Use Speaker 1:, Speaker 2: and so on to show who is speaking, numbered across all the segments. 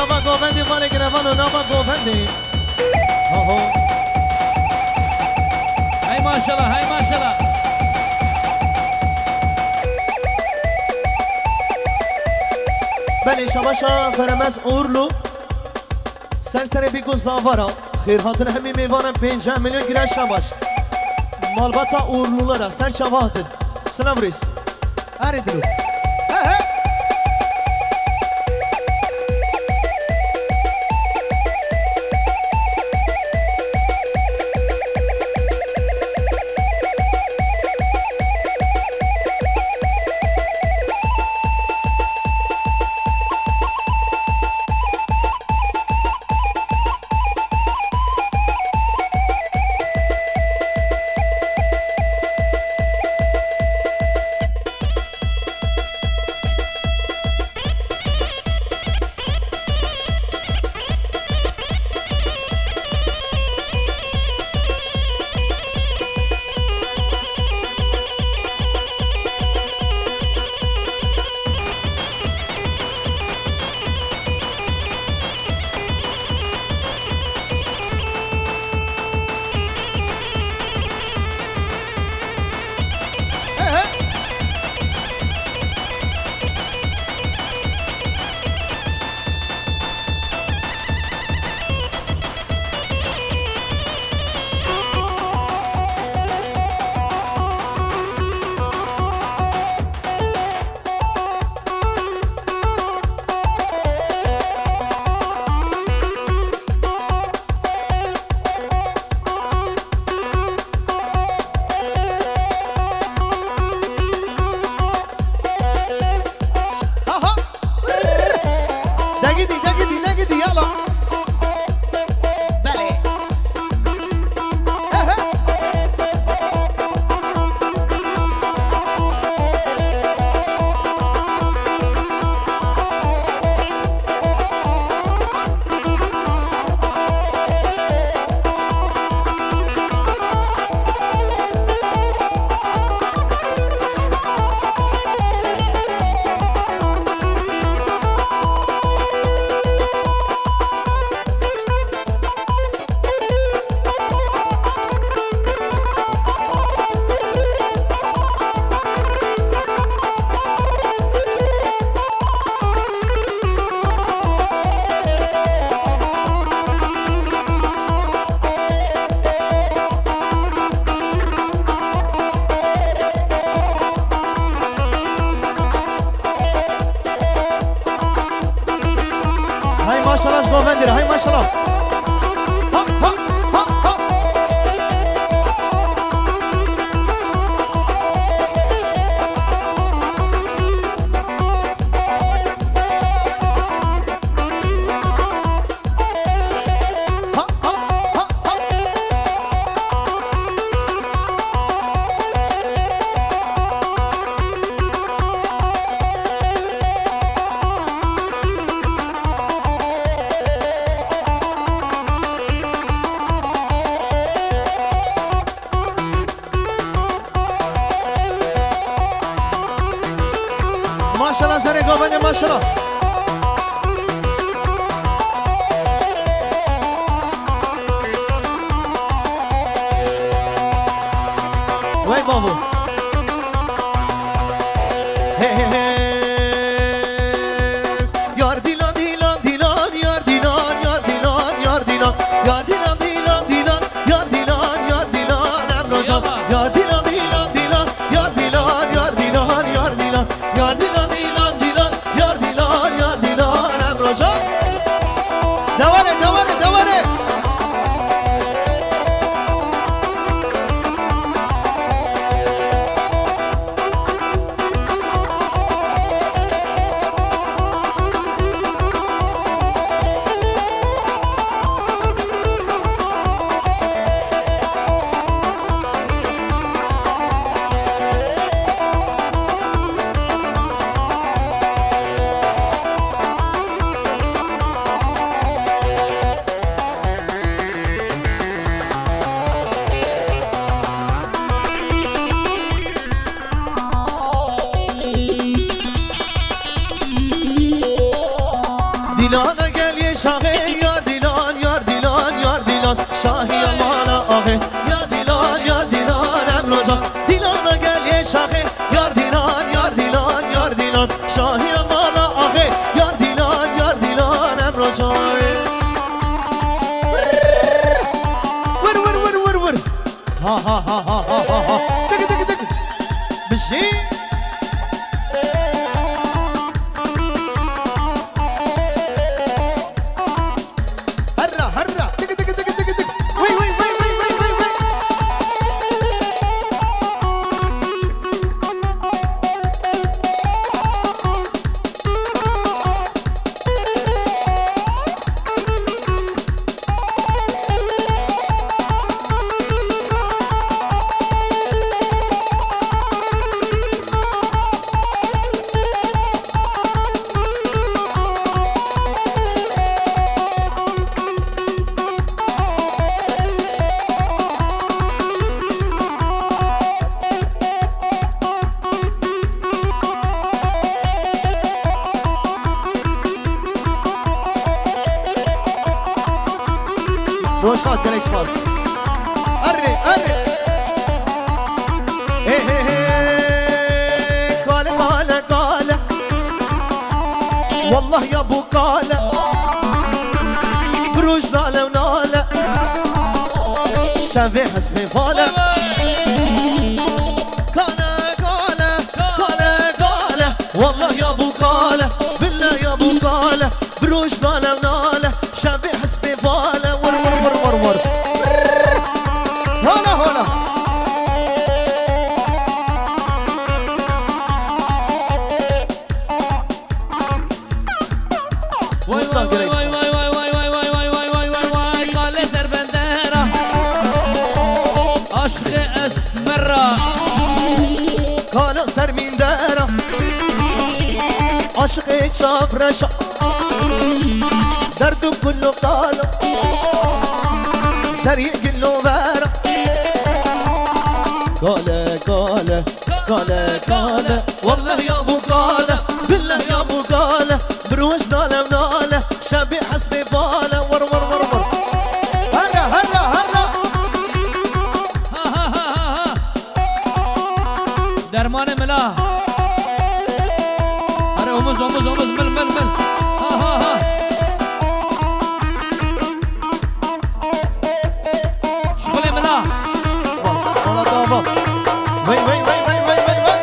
Speaker 1: نوا گووندی ولی گروانو نوا گووندی
Speaker 2: های ماشالله های ماشالله
Speaker 1: بله شباشا فرمز اورلو سر بیگو زاوارا خیر هاتن همی میوانم 5 میلیون گیره شباش مالباتا اورلوlara سر شباهاتن سلام ریس هری درو ماشاءالله گووندی های ماشاءالله ماشاءالله زره گووندی ماشاءالله وای بابو یار دیلان دیلان دیلان یار دیلان یار دیلان یار دیلان یار دیلان دیلان دیلان یار دیلان یار دیلان امرو جان یار دیلان دیلان دیلان یار دیلان یار دیلان یار دیلان یار دیلان هرا هرا دق دق دق دق دق وي وي وي وي وي وي وي روشات جالكس باس أري أري إيه إيه إيه قال قال قال والله يا أبو قال بروج نالة ونالة شافي حسبي فالة قال قال قال قال والله يا أبو قال بالله يا أبو قال بروج نالة ونالة شافي حسبي فالة ور ور ور ور ور هلا هلا
Speaker 2: واي واي واي واي واي واي واي واي واي واي واي واي واي قال سربندرة عشق اسمرة
Speaker 1: قال سر من دارة عشقي شاف رشا درده كله قال سريع كله بارة قال قال قال قال والله يا ابو قال بالله يا ابو قال بروش ناله وناله شبي حسبي فاله ور ور ور ور هرا هرا هرا
Speaker 2: ها ها ها ها ها درمان ملا अरे Ohm's Ohm's Ohm's मिल मिल मिल ها ها ها شغل ملا
Speaker 1: بس ولا طابة وي وي وي وي وي وي وي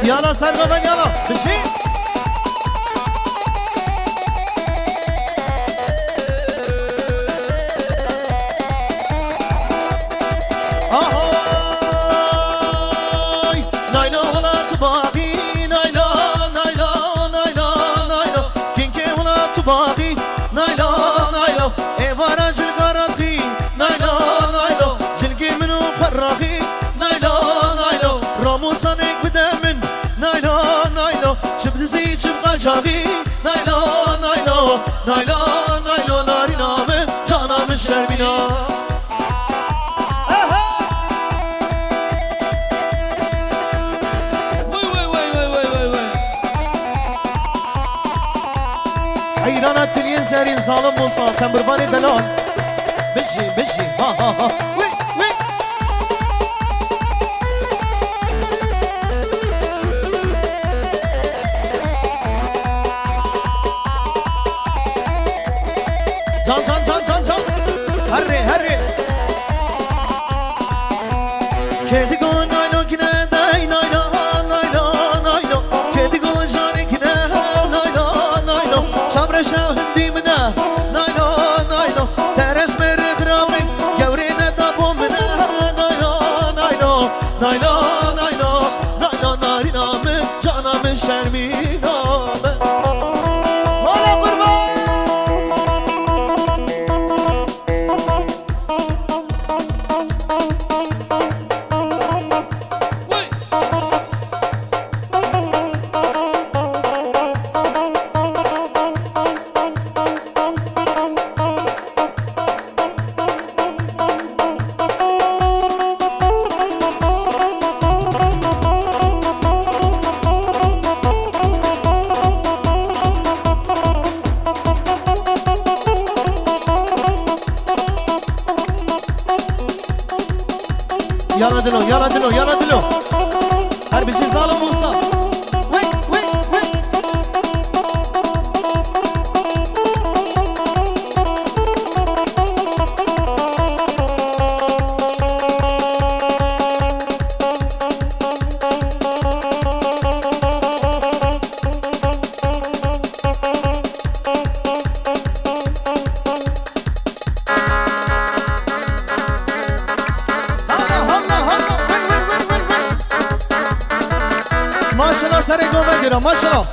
Speaker 1: يلا سر قبل يلا بشي نايلو ولا تباغي نايلو نايلو نايلو نايلو كينكي ولا تباغي نايلو نايلو ايفارا جلقاراتي نايلو نايلو جلقي منو فراغي نايلو نايلو رامو صانيك بدامن نايلو نايلو شبدزي شبقى شاغي نايلو نايلو نايلو نايلو ناري نامي جانا من شربنا حيرانا تلين زارين ظالم موسى تمرباني دلال بجي بجي ها ها ها وي وي جان جان جان جان جان هري هري كيدي قول نايلو كنا داي نايلو نايلو نايلو كيدي قول جاني كنا نايلو نايلو شابر شاهدي منا نايلو نايلو ترس مر درامي يورينا دابو منا نايلو نايلو نايلو نايلو نايلو ناري نامي جانا من شرمي نامي ولا قربان يلا دلو يلا دلو يلا دلو هر بشي ظالم موسى وي وي وي ما شاء الله سري قوم ما شاء الله